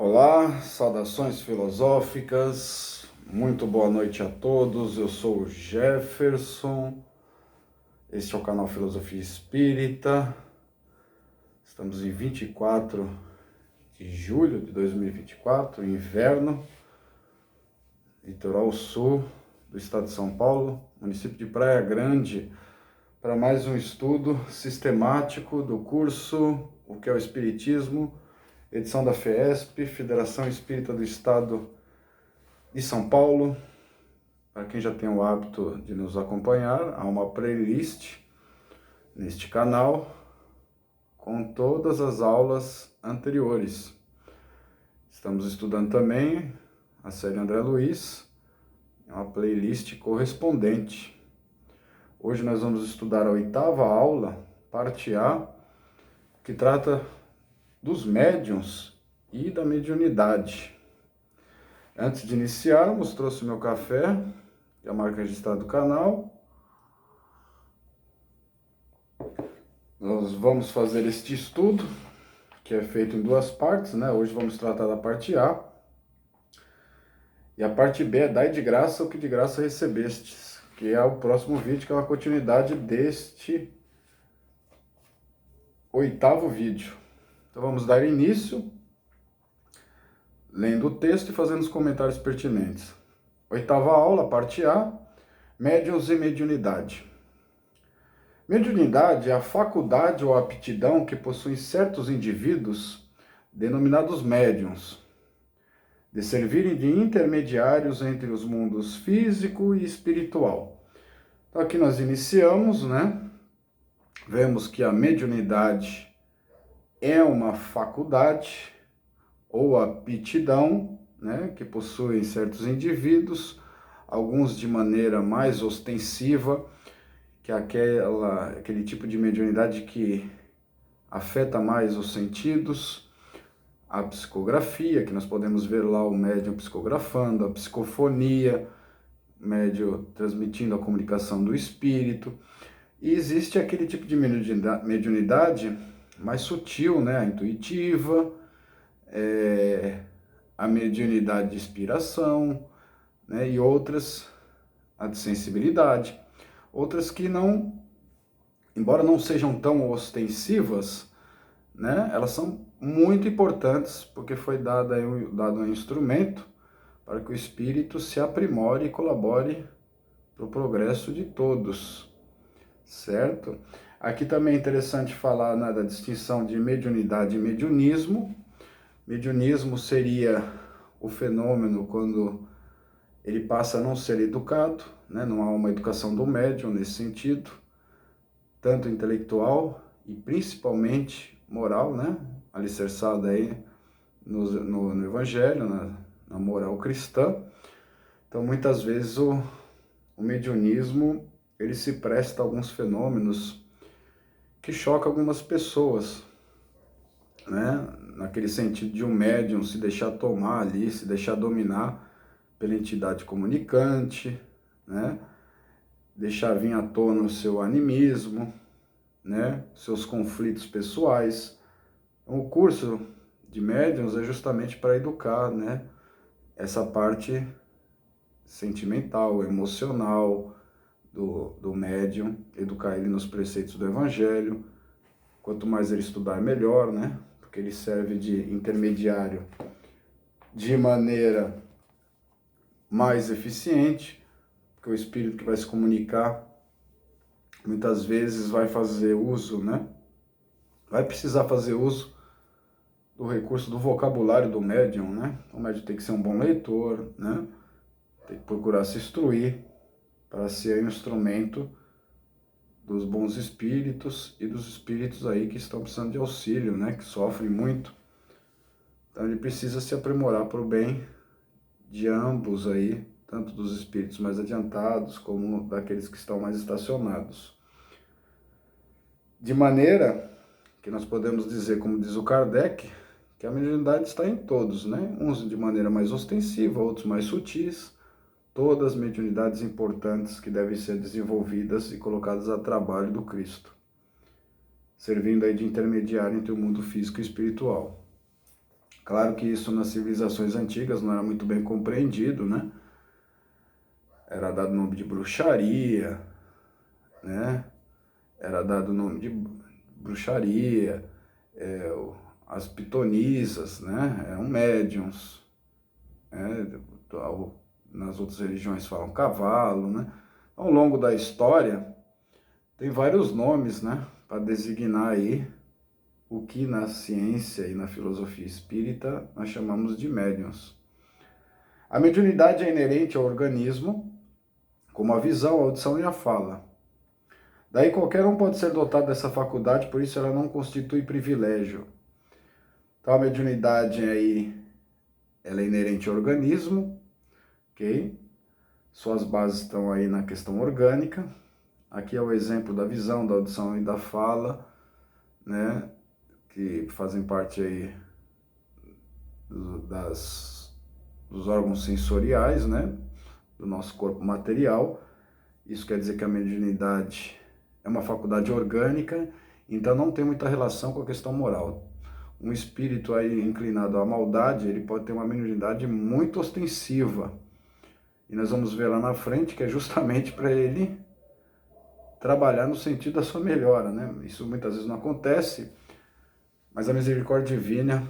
Olá, saudações filosóficas, muito boa noite a todos. Eu sou o Jefferson, este é o canal Filosofia Espírita. Estamos em 24 de julho de 2024, inverno, litoral sul do estado de São Paulo, município de Praia Grande, para mais um estudo sistemático do curso O que é o Espiritismo, edição da FESP, Federação Espírita do Estado de São Paulo. Para quem já tem o hábito de nos acompanhar, há uma playlist neste canal com todas as aulas anteriores. Estamos estudando também a série André Luiz, uma playlist correspondente. Hoje nós vamos estudar a 8ª aula, parte A, que trata dos médiuns e da mediunidade. Antes de iniciarmos, trouxe meu café, que é a marca registrada do canal. Nós vamos fazer este estudo, que é feito em duas partes, né? Hoje vamos tratar da parte A. E a parte B é dai de graça o que de graça recebestes, que é o próximo vídeo, que é uma continuidade deste 8º vídeo. Então vamos dar início, lendo o texto e fazendo os comentários pertinentes. 8ª aula, parte A, médiuns e mediunidade. Mediunidade é a faculdade ou aptidão que possuem certos indivíduos, denominados médiuns, de servirem de intermediários entre os mundos físico e espiritual. Então aqui nós iniciamos, né? Vemos que a mediunidade é uma faculdade ou aptidão, né, que possuem certos indivíduos, alguns de maneira mais ostensiva, que é aquele tipo de mediunidade que afeta mais os sentidos, a psicografia, que nós podemos ver lá o médium psicografando, a psicofonia, o médium transmitindo a comunicação do espírito. E existe aquele tipo de mediunidade mais sutil, né, a intuitiva, a mediunidade de inspiração, né, e outras, a de sensibilidade. Outras que não, embora não sejam tão ostensivas, né, elas são muito importantes, porque foi dado um instrumento para que o espírito se aprimore e colabore para o progresso de todos, certo? Aqui também é interessante falar, né, da distinção de mediunidade e mediunismo. Mediunismo seria o fenômeno quando ele passa a não ser educado, né? Não há uma educação do médium nesse sentido, tanto intelectual e principalmente moral, né? Alicerçada aí no Evangelho, na moral cristã. Então, muitas vezes o mediunismo ele se presta a alguns fenômenos que chocam algumas pessoas, né? Naquele sentido de um médium se deixar tomar ali, se deixar dominar pela entidade comunicante, né? Deixar vir à tona o seu animismo, né? Seus conflitos pessoais. Então, o curso de médiuns é justamente para educar, né? Essa parte sentimental, emocional do médium, educar ele nos preceitos do Evangelho. Quanto mais ele estudar, melhor, né? Porque ele serve de intermediário de maneira mais eficiente, porque o espírito que vai se comunicar muitas vezes vai fazer uso, né? Vai precisar fazer uso do recurso do vocabulário do médium, né? O médium tem que ser um bom leitor, né? Tem que procurar se instruir para ser um instrumento dos bons espíritos e dos espíritos aí que estão precisando de auxílio, né? Que sofrem muito. Então ele precisa se aprimorar para o bem de ambos aí, tanto dos espíritos mais adiantados como daqueles que estão mais estacionados. De maneira que nós podemos dizer, como diz o Kardec, que a mediunidade está em todos, né? Uns de maneira mais ostensiva, outros mais sutis, todas mediunidades importantes que devem ser desenvolvidas e colocadas a trabalho do Cristo, servindo aí de intermediário entre o mundo físico e espiritual. Claro que isso nas civilizações antigas não era muito bem compreendido, né? Era dado o nome de bruxaria, né? Era dado o nome de bruxaria, as pitonisas, né? Eram médiums, né? Nas outras religiões falam cavalo, né? Ao longo da história, tem vários nomes, né? Para designar aí o que na ciência e na filosofia espírita nós chamamos de médiuns. A mediunidade é inerente ao organismo, como a visão, a audição e a fala. Daí qualquer um pode ser dotado dessa faculdade, por isso ela não constitui privilégio. Então a mediunidade aí, ela é inerente ao organismo, ok? Suas bases estão aí na questão orgânica. Aqui é o exemplo da visão, da audição e da fala, né? Que fazem parte aí dos órgãos sensoriais, né? Do nosso corpo material. Isso quer dizer que a mediunidade é uma faculdade orgânica, então não tem muita relação com a questão moral. Um espírito aí inclinado à maldade, ele pode ter uma mediunidade muito ostensiva. E nós vamos ver lá na frente que é justamente para ele trabalhar no sentido da sua melhora, né? Isso muitas vezes não acontece, mas a misericórdia divina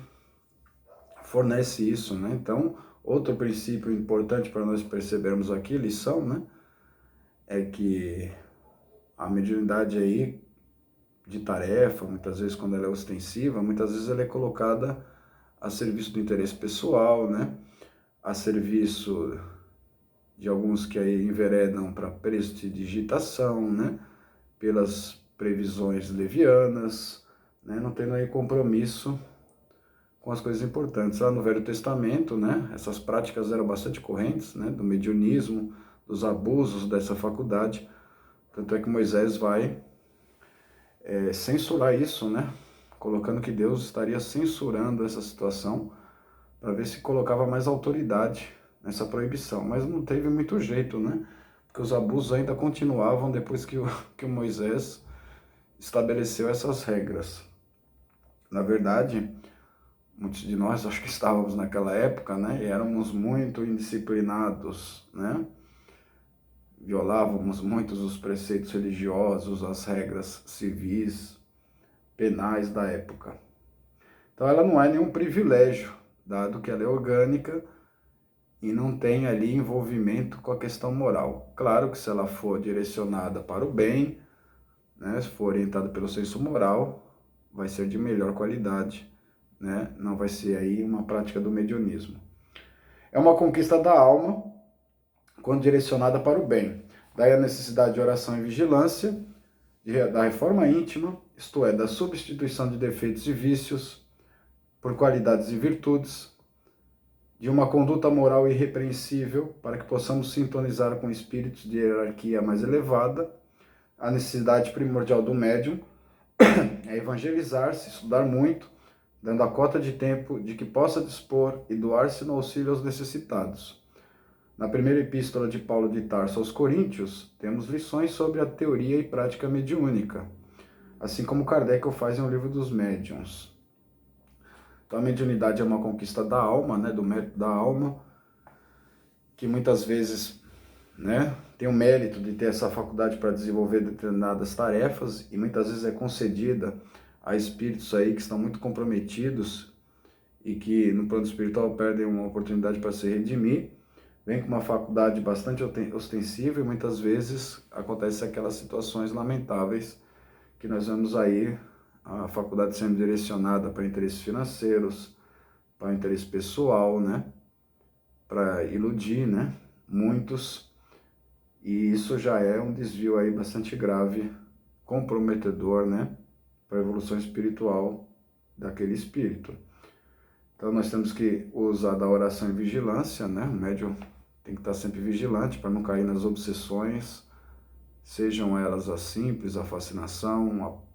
fornece isso, né? Então, outro princípio importante para nós percebermos aqui, lição, né? É que a mediunidade aí de tarefa, muitas vezes quando ela é ostensiva, muitas vezes ela é colocada a serviço do interesse pessoal, né? A serviço de alguns que aí enveredam para prestidigitação, né? Pelas previsões levianas, né? Não tendo aí compromisso com as coisas importantes. Lá no Velho Testamento, né? Essas práticas eram bastante correntes, né? Do mediunismo, dos abusos dessa faculdade. Tanto é que Moisés vai censurar isso, né? Colocando que Deus estaria censurando essa situação para ver se colocava mais autoridade nessa proibição. Mas não teve muito jeito, né? Porque os abusos ainda continuavam depois que o Moisés estabeleceu essas regras. Na verdade, muitos de nós, acho que estávamos naquela época, né? E éramos muito indisciplinados, né? Violávamos muitos os preceitos religiosos, as regras civis, penais da época. Então ela não é nenhum privilégio, dado que ela é orgânica e não tem ali envolvimento com a questão moral. Claro que se ela for direcionada para o bem, né, se for orientada pelo senso moral, vai ser de melhor qualidade, né? Não vai ser aí uma prática do mediunismo. É uma conquista da alma quando direcionada para o bem. Daí a necessidade de oração e vigilância, da reforma íntima, isto é, da substituição de defeitos e vícios por qualidades e virtudes, de uma conduta moral irrepreensível para que possamos sintonizar com espíritos de hierarquia mais elevada. A necessidade primordial do médium é evangelizar-se, estudar muito, dando a cota de tempo de que possa dispor e doar-se no auxílio aos necessitados. Na primeira epístola de Paulo de Tarso aos Coríntios, temos lições sobre a teoria e prática mediúnica, assim como Kardec o faz em O Livro dos Médiuns. Então a mediunidade é uma conquista da alma, né, do mérito da alma, que muitas vezes, né, tem o mérito de ter essa faculdade para desenvolver determinadas tarefas e muitas vezes é concedida a espíritos aí que estão muito comprometidos e que no plano espiritual perdem uma oportunidade para se redimir. Vem com uma faculdade bastante ostensiva e muitas vezes acontecem aquelas situações lamentáveis que nós vemos aí, a faculdade sendo direcionada para interesses financeiros, para interesse pessoal, né? Para iludir, né? Muitos. E isso já é um desvio aí bastante grave, comprometedor, né? Para a evolução espiritual daquele espírito. Então nós temos que usar da oração e vigilância, né? O médium tem que estar sempre vigilante para não cair nas obsessões, sejam elas a simples, a fascinação, a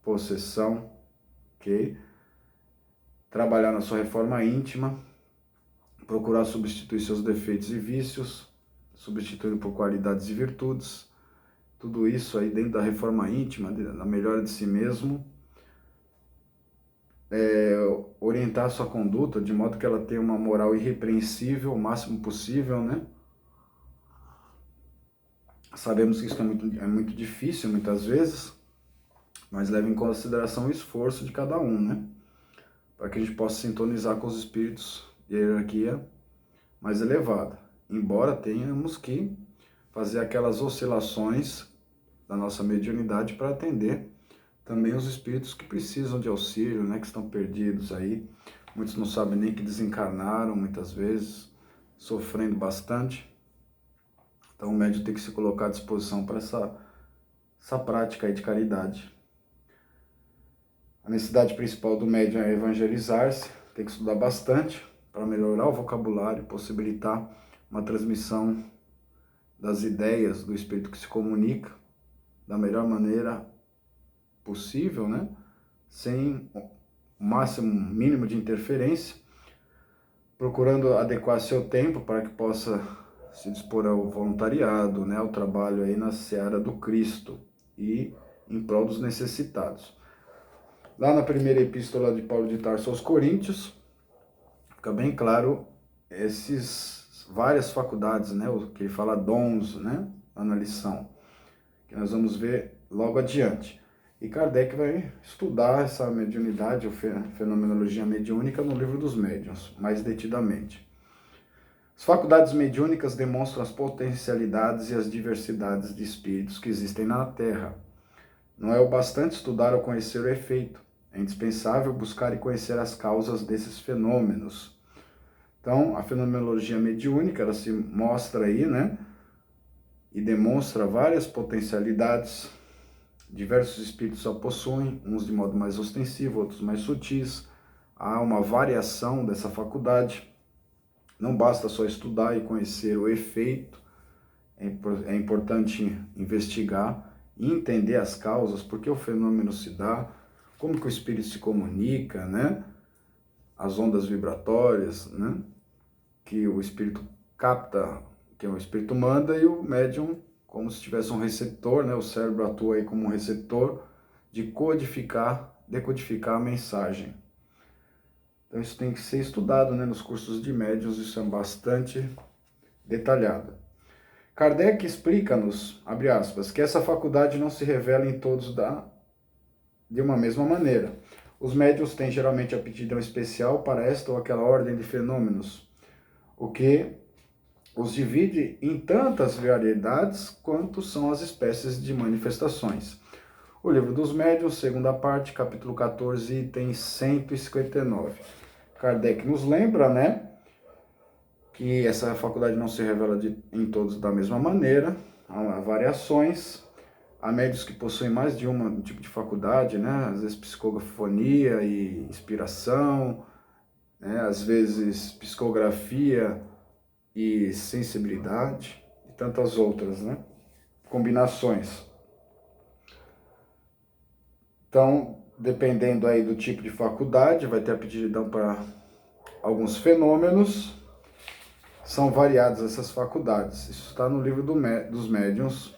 possessão, ok? Trabalhar na sua reforma íntima, procurar substituir seus defeitos e vícios, substituindo por qualidades e virtudes. Tudo isso aí dentro da reforma íntima, da melhora de si mesmo, orientar a sua conduta de modo que ela tenha uma moral irrepreensível, o máximo possível, né? Sabemos que isso é muito difícil muitas vezes, mas leva em consideração o esforço de cada um, né? Para que a gente possa sintonizar com os espíritos e a hierarquia mais elevada. Embora tenhamos que fazer aquelas oscilações da nossa mediunidade para atender também os espíritos que precisam de auxílio, né? Que estão perdidos aí. Muitos não sabem nem que desencarnaram, muitas vezes, sofrendo bastante. Então o médium tem que se colocar à disposição para essa prática aí de caridade. A necessidade principal do médium é evangelizar-se, tem que estudar bastante para melhorar o vocabulário, possibilitar uma transmissão das ideias do espírito que se comunica da melhor maneira possível, né? Sem o máximo mínimo de interferência, procurando adequar seu tempo para que possa se dispor ao voluntariado, né? Ao trabalho aí na seara do Cristo e em prol dos necessitados. Lá na primeira epístola de Paulo de Tarso aos Coríntios, fica bem claro esses várias faculdades, né? O que ele fala dons, né? Lá na lição, que nós vamos ver logo adiante. E Kardec vai estudar essa mediunidade, ou fenomenologia mediúnica, no Livro dos Médiuns, mais detidamente. As faculdades mediúnicas demonstram as potencialidades e as diversidades de espíritos que existem na Terra. Não é o bastante estudar ou conhecer o efeito. É indispensável buscar e conhecer as causas desses fenômenos. Então, a fenomenologia mediúnica, ela se mostra aí, né? E demonstra várias potencialidades. Diversos espíritos a possuem, uns de modo mais ostensivo, outros mais sutis. Há uma variação dessa faculdade. Não basta só estudar e conhecer o efeito. É importante investigar e entender as causas, por que o fenômeno se dá, como que o espírito se comunica, né? As ondas vibratórias, né? Que o espírito capta, que o espírito manda, e o médium, como se tivesse um receptor, né? O cérebro atua aí como um receptor de codificar, decodificar a mensagem. Então isso tem que ser estudado, né? Nos cursos de médiuns, isso é bastante detalhado. Kardec explica-nos, abre aspas, que essa faculdade não se revela em todos de uma mesma maneira. Os médiuns têm geralmente aptidão especial para esta ou aquela ordem de fenômenos, o que os divide em tantas variedades quanto são as espécies de manifestações. O Livro dos Médiuns, segunda parte, capítulo 14, item 159. Kardec nos lembra, né, que essa faculdade não se revela em todos da mesma maneira, há variações. Há médios que possuem mais de um tipo de faculdade, né? Às vezes psicofonia e inspiração, né? Às vezes psicografia e sensibilidade, e tantas outras, né? Combinações. Então, dependendo aí do tipo de faculdade, vai ter aptidão para alguns fenômenos. São variadas essas faculdades. Isso está no Livro dos Médiuns,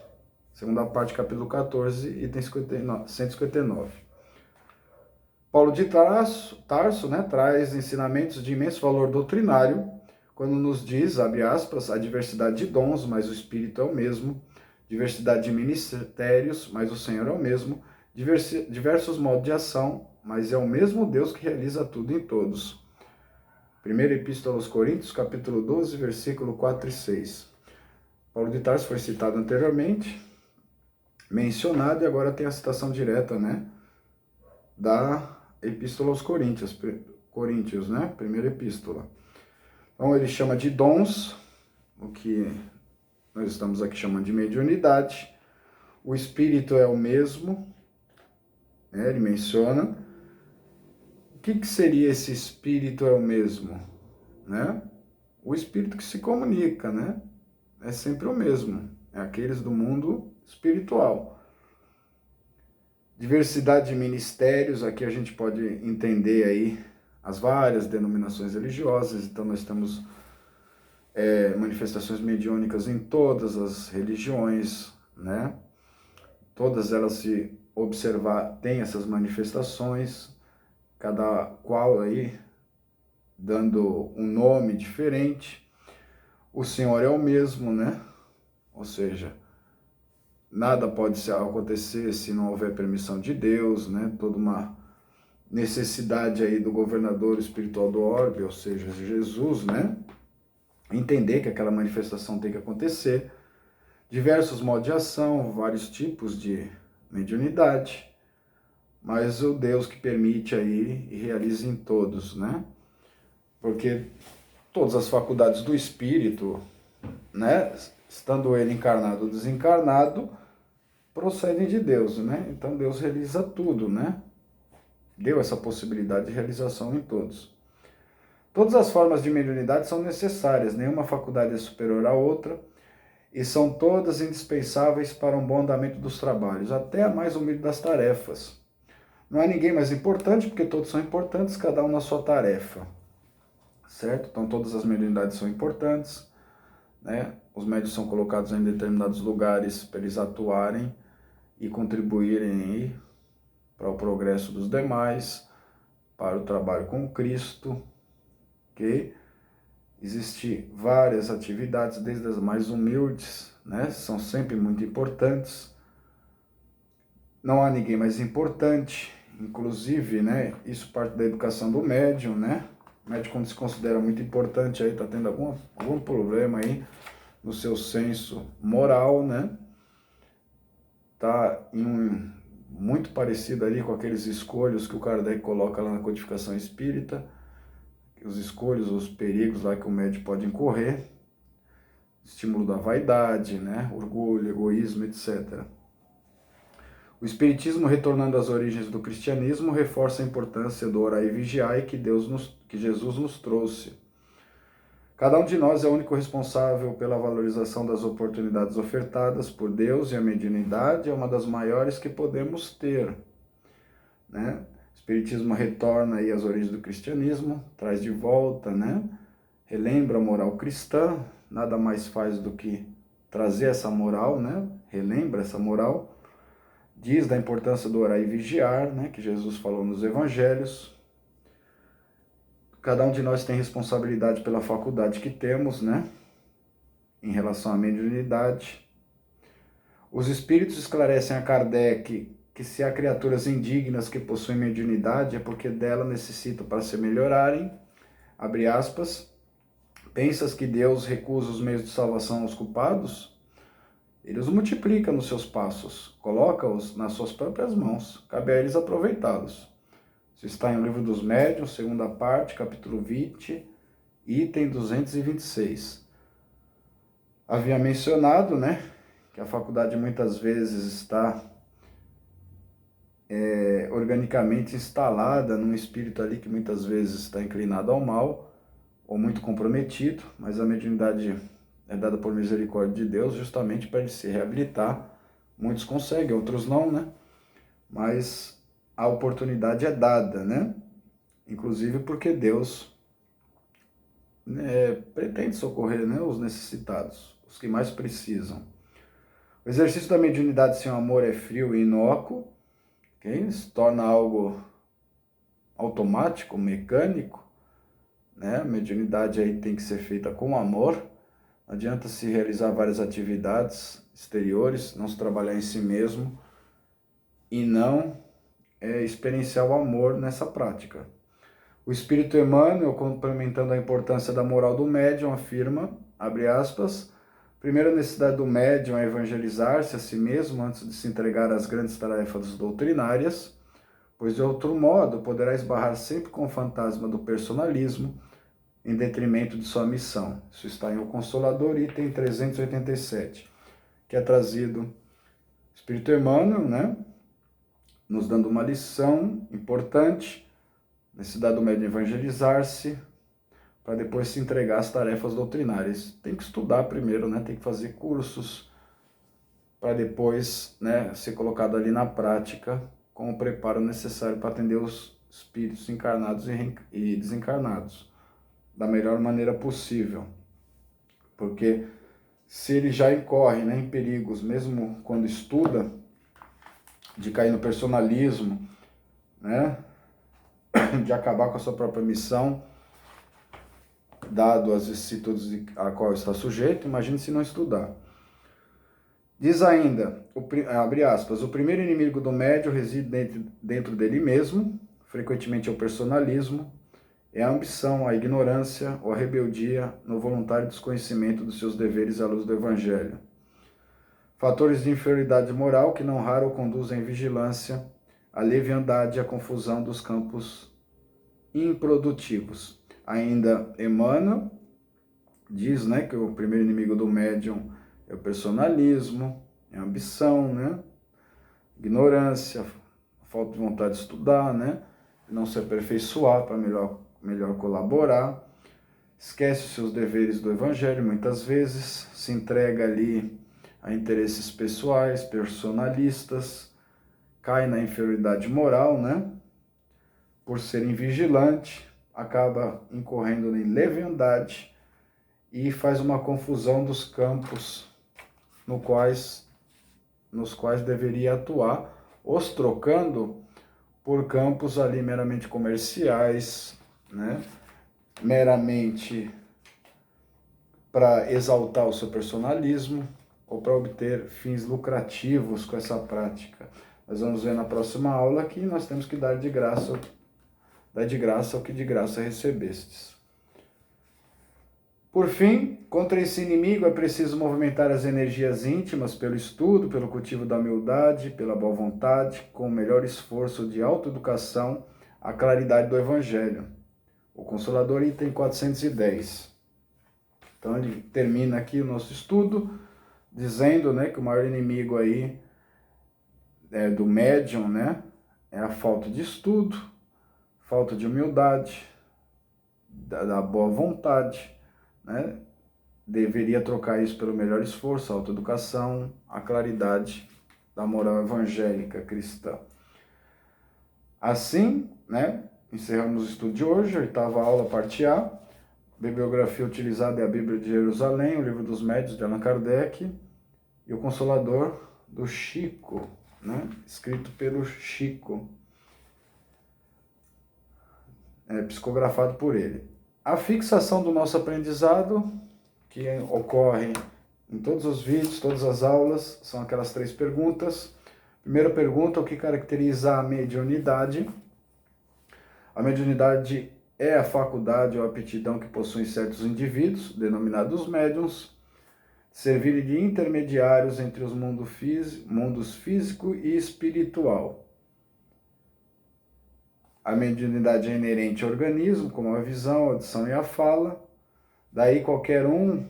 segunda parte, capítulo 14, item 159. Paulo de Tarso, né, traz ensinamentos de imenso valor doutrinário, quando nos diz, abre aspas, a diversidade de dons, mas o Espírito é o mesmo, diversidade de ministérios, mas o Senhor é o mesmo, diversos modos de ação, mas é o mesmo Deus que realiza tudo em todos. Primeira Epístola aos Coríntios, capítulo 12, versículo 4 e 6. Paulo de Tarso foi citado anteriormente, mencionado, e agora tem a citação direta, né, da Epístola aos Coríntios, né, primeira epístola. Então ele chama de dons, o que nós estamos aqui chamando de mediunidade. O Espírito é o mesmo, né, ele menciona. O que seria esse Espírito é o mesmo, né? O Espírito que se comunica, né? É sempre o mesmo, é aqueles do mundo espiritual. Diversidade de ministérios, aqui a gente pode entender aí as várias denominações religiosas, então nós temos manifestações mediúnicas em todas as religiões, né? Todas elas, se observar, têm essas manifestações. cada qual aí dando um nome diferente. O Senhor é o mesmo, né? Ou seja, nada pode acontecer se não houver permissão de Deus, né? Toda uma necessidade aí do governador espiritual do orbe, ou seja, Jesus, né? Entender que aquela manifestação tem que acontecer. Diversos modos de ação, vários tipos de mediunidade, mas o Deus que permite aí e realiza em todos, né? Porque todas as faculdades do espírito, né, estando ele encarnado ou desencarnado, procedem de Deus, né? Então Deus realiza tudo, né? Deu essa possibilidade de realização em todos. Todas as formas de mediunidade são necessárias, nenhuma faculdade é superior à outra, e são todas indispensáveis para um bom andamento dos trabalhos, até a mais humilde das tarefas. Não há ninguém mais importante, porque todos são importantes, cada um na sua tarefa, certo? Então todas as mediunidades são importantes, né? Os médiuns são colocados em determinados lugares para eles atuarem e contribuírem para o progresso dos demais, para o trabalho com Cristo, ok? Existem várias atividades, desde as mais humildes, né? São sempre muito importantes. Não há ninguém mais importante, inclusive, né? Isso parte da educação do médium, né? O médium, quando se considera muito importante, aí está tendo algum problema aí no seu senso moral, né? Está muito parecido ali com aqueles escolhos que o Kardec coloca lá na codificação espírita, os escolhos, os perigos lá que o médium pode incorrer, estímulo da vaidade, né? Orgulho, egoísmo, etc. O Espiritismo, retornando às origens do cristianismo, reforça a importância do orar e vigiar que Jesus nos trouxe. Cada um de nós é o único responsável pela valorização das oportunidades ofertadas por Deus, e a mediunidade é uma das maiores que podemos ter, né? O Espiritismo retorna aí às origens do cristianismo, traz de volta, né? Relembra a moral cristã, nada mais faz do que trazer essa moral, né? Relembra essa moral. Diz da importância do orar e vigiar, né, que Jesus falou nos evangelhos. Cada um de nós tem responsabilidade pela faculdade que temos, né, em relação à mediunidade. Os espíritos esclarecem a Kardec que se há criaturas indignas que possuem mediunidade é porque dela necessitam para se melhorarem, abre aspas, pensas que Deus recusa os meios de salvação aos culpados? Ele os multiplica nos seus passos, coloca-os nas suas próprias mãos, cabe a eles aproveitá-los. Isso está em O Livro dos Médiuns, segunda parte, capítulo 20, item 226. Havia mencionado, né, que a faculdade muitas vezes está organicamente instalada num espírito ali que muitas vezes está inclinado ao mal, ou muito comprometido, mas a mediunidade é dada por misericórdia de Deus justamente para ele se reabilitar. Muitos conseguem, outros não, né? Mas a oportunidade é dada, né? Inclusive porque Deus, né, pretende socorrer, né, os necessitados, os que mais precisam. O exercício da mediunidade sem amor é frio e inócuo, okay? Se torna algo automático, mecânico, né? A mediunidade aí tem que ser feita com amor. Não adianta se realizar várias atividades exteriores, não se trabalhar em si mesmo e não experienciar o amor nessa prática. O Espírito Emmanuel, complementando a importância da moral do médium, afirma, abre aspas, primeira necessidade do médium é evangelizar-se a si mesmo antes de se entregar às grandes tarefas doutrinárias, pois de outro modo poderá esbarrar sempre com o fantasma do personalismo, em detrimento de sua missão. Isso está em O Consolador, item 387, que é trazido Espírito Emmanuel, né, nos dando uma lição importante, necessidade do médium evangelizar-se, para depois se entregar às tarefas doutrinárias. Tem que estudar primeiro, né, tem que fazer cursos, para depois, né, ser colocado ali na prática, com o preparo necessário para atender os espíritos encarnados e desencarnados da melhor maneira possível, porque se ele já incorre, né, em perigos, mesmo quando estuda, de cair no personalismo, né, de acabar com a sua própria missão, dado as vicissitudes a qual está sujeito, imagine se não estudar. Diz ainda, abre aspas, o primeiro inimigo do médium reside dentro dele mesmo, frequentemente é o personalismo, é a ambição, a ignorância ou a rebeldia no voluntário desconhecimento dos seus deveres à luz do Evangelho. Fatores de inferioridade moral que não raro conduzem à vigilância, à leviandade e à confusão dos campos improdutivos. Ainda Emmanuel diz, né, que o primeiro inimigo do médium é o personalismo, é a ambição, né, ignorância, a falta de vontade de estudar, né, não se aperfeiçoar para melhor colaborar, esquece os seus deveres do Evangelho muitas vezes, se entrega ali a interesses pessoais, personalistas, cai na inferioridade moral, né? Por ser invigilante, acaba incorrendo em leviandade e faz uma confusão dos campos nos quais deveria atuar, os trocando por campos ali meramente comerciais, né? Meramente para exaltar o seu personalismo ou para obter fins lucrativos com essa prática. Nós vamos ver na próxima aula que nós temos que dar de graça o que de graça recebestes. Por fim, contra esse inimigo é preciso movimentar as energias íntimas pelo estudo, pelo cultivo da humildade, pela boa vontade, com o melhor esforço de autoeducação, a claridade do Evangelho. O Consolador, item 410. Então ele termina aqui o nosso estudo, dizendo, né, que o maior inimigo aí do médium, né, é a falta de estudo, falta de humildade, da boa vontade, né? Deveria trocar isso pelo melhor esforço, a autoeducação, a claridade da moral evangélica cristã. Assim, né, encerramos o estudo de hoje, 8ª aula, parte A. A bibliografia utilizada é a Bíblia de Jerusalém, o Livro dos Médiuns de Allan Kardec e o Consolador do Chico, né, escrito pelo Chico, psicografado por ele. A fixação do nosso aprendizado, que ocorre em todos os vídeos, todas as aulas, são aquelas 3 perguntas. Primeira pergunta, o que caracteriza a mediunidade? A mediunidade é a faculdade ou aptidão que possuem certos indivíduos, denominados médiuns, servirem de intermediários entre os mundos físico e espiritual. A mediunidade é inerente ao organismo, como a visão, a audição e a fala. Daí qualquer um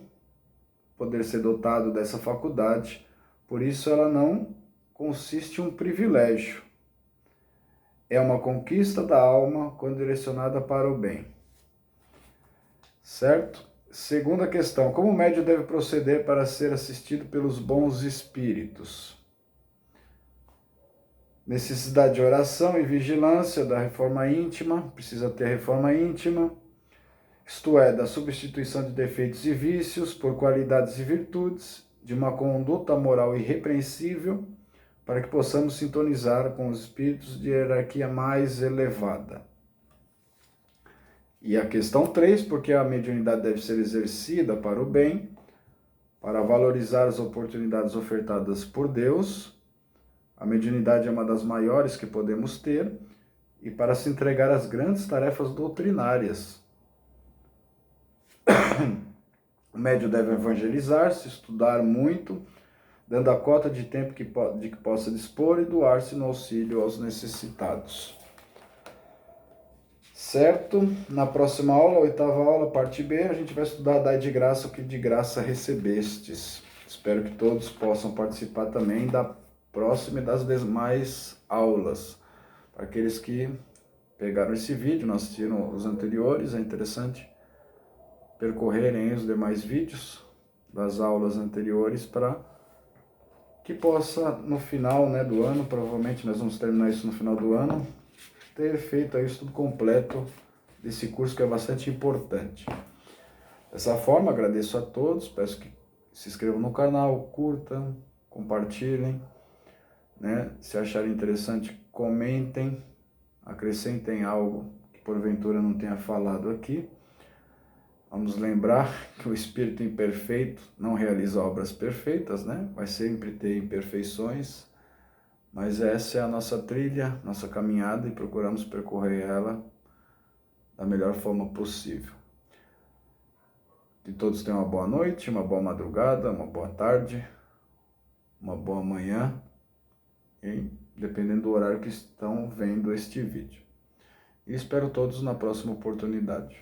poder ser dotado dessa faculdade. Por isso ela não consiste em um privilégio. É uma conquista da alma quando direcionada para o bem. Certo? Segunda questão. Como o médium deve proceder para ser assistido pelos bons espíritos? Necessidade de oração e vigilância da reforma íntima, precisa ter reforma íntima, isto é, da substituição de defeitos e vícios por qualidades e virtudes, de uma conduta moral irrepreensível, para que possamos sintonizar com os espíritos de hierarquia mais elevada. E a questão 3, porque a mediunidade deve ser exercida para o bem, para valorizar as oportunidades ofertadas por Deus. A mediunidade é uma das maiores que podemos ter, e para se entregar às grandes tarefas doutrinárias. O médium deve evangelizar-se, estudar muito, dando a cota de tempo de que possa dispor e doar-se no auxílio aos necessitados. Certo? Na próxima aula, 8ª aula, parte B, a gente vai estudar Dai de graça o que de graça recebestes. Espero que todos possam participar também da próxima e das demais aulas. Para aqueles que pegaram esse vídeo, não assistiram os anteriores, é interessante percorrerem os demais vídeos das aulas anteriores para que possa, no final, né, do ano, provavelmente nós vamos terminar isso no final do ano, ter feito aí o estudo completo desse curso que é bastante importante. Dessa forma, agradeço a todos, peço que se inscrevam no canal, curtam, compartilhem, né? Se acharem interessante, comentem, acrescentem algo que porventura não tenha falado aqui. Vamos lembrar que o espírito imperfeito não realiza obras perfeitas, né? Vai sempre ter imperfeições, mas essa é a nossa trilha, nossa caminhada, e procuramos percorrer ela da melhor forma possível. Que todos tenham uma boa noite, uma boa madrugada, uma boa tarde, uma boa manhã, e dependendo do horário que estão vendo este vídeo. E espero todos na próxima oportunidade.